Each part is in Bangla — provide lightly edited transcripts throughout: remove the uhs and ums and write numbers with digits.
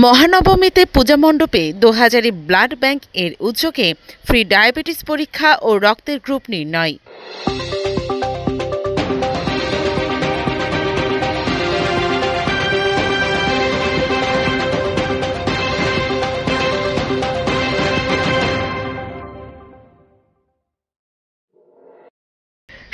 মহানবমীতে পূজা মণ্ডপে দোহাজারী ব্লাড ব্যাংক এর উদ্যোগে ফ্রি ডায়াবেটিস পরীক্ষা ও রক্তের গ্রুপ নির্ণয়।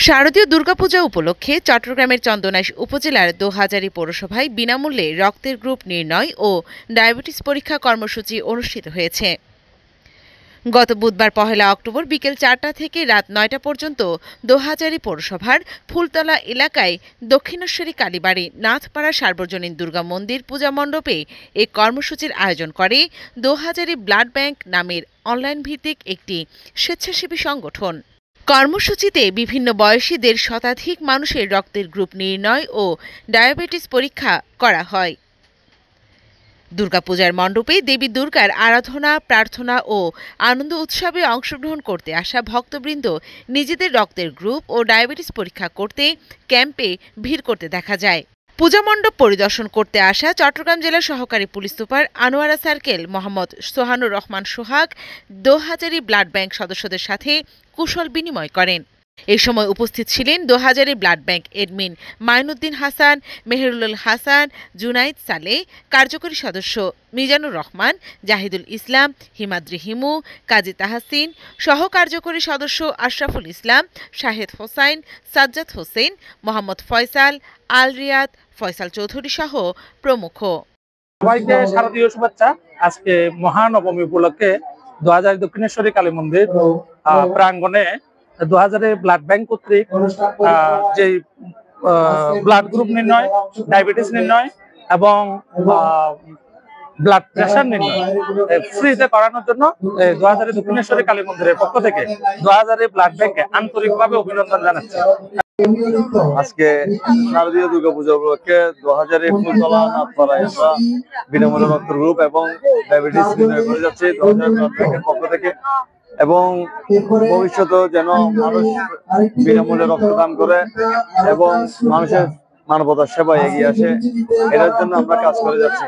শারদীয় দুর্গাপূজা উপলক্ষে চট্টগ্রামের চন্দনাইশ উপজেলার দোহাজারী পৌরসভায় বিনামূল্যে রক্তের গ্রুপ নির্ণয় ও ডায়াবেটিস পরীক্ষা কর্মসূচি অনুষ্ঠিত হয়েছে। গত বুধবার ১ অক্টোবর বিকেল ৪টা থেকে রাত ৯টা পর্যন্ত দোহাজারী পৌরসভার ফুলতলা এলাকায় দক্ষিণেশ্বরী কালীবাড়ি নাথপাড়া সার্বজনীন দুর্গা মন্দির পূজা মণ্ডপে এই কর্মসূচির আয়োজন করে দোহাজারী ব্লাড ব্যাংক নামের অনলাইন ভিত্তিক একটি স্বেচ্ছাসেবী সংগঠন। কর্মসূচিতে বিভিন্ন বয়সীদের শতাধিক মানুষের রক্তের গ্রুপ নির্ণয় ও ডায়াবেটিস পরীক্ষা করা হয়। দুর্গাপূজার মণ্ডপে দেবী দুর্গার আরাধনা, প্রার্থনা ও আনন্দ উৎসবে অংশগ্রহণ করতে আসা ভক্তবৃন্দ নিজেদের রক্তের গ্রুপ ও ডায়াবেটিস পরীক্ষা করতে ক্যাম্পে ভিড় করতে দেখা যায়। পূজা মণ্ডপ পরিদর্শন করতে আসা চট্টগ্রাম জেলার সহকারী police super Anwara circle Mohammad Sohanur Rahman Sohag Dohazari blood bank সদস্যদের সাথে কুশল বিনিময় করেন। এই সময় উপস্থিত ছিলেন Dohazari blood bank admin Mainuddin Hasan, Meherul Hasan, Junaid Saleh, কার্যকরী সদস্য মিজানুর রহমান, জাহিদুল ইসলাম, হিমাদ্রি হিমু, কাজী তাহসিন, সহ কার্যকরী সদস্য আশরাফুল ইসলাম, শাহেদ হোসাইন, সাজ্জাদ হোসেন, মোহাম্মদ ফয়সাল, আল রিয়াদ, ফয়সাল চৌধুরী সহ প্রমুখ। সবাইকে শারদীয় শুভেচ্ছা। আজকে মহানবমী উপলক্ষে দোহাজারী দক্ষিণেশ্বরী কালী মন্দির প্রাঙ্গণে দোহাজারী ব্লাড ব্যাংক কর্তৃক যে ব্লাড গ্রুপ নির্ণয়, ডায়াবেটিস নির্ণয় এবং ব্লাড প্রেশার নির্ণয় ফ্রিতে করানোর জন্য দোহাজারী দক্ষিণেশ্বরী কালী মন্দিরের পক্ষ থেকে দোহাজারী ব্লাড ব্যাংকে আন্তরিকভাবে অভিনন্দন জানাচ্ছি। আজকে শারদীয় দুর্গাপূজা উপলক্ষে দোহাজারী ফুলতলা নাথপাড়ায় আমরা বিনামূল্যে রক্ত গ্রুপ এবং ডায়াবেটিস নির্ণয় করে যাচ্ছি দোহাজারী ব্লাড ব্যাংকের পক্ষ থেকে, এবং ভবিষ্যতেও যেন মানুষ বিনামূল্যে রক্তদান করে এবং মানুষের মানবতার সেবায় এগিয়ে আসে, এটার জন্য আমরা কাজ করে যাচ্ছি।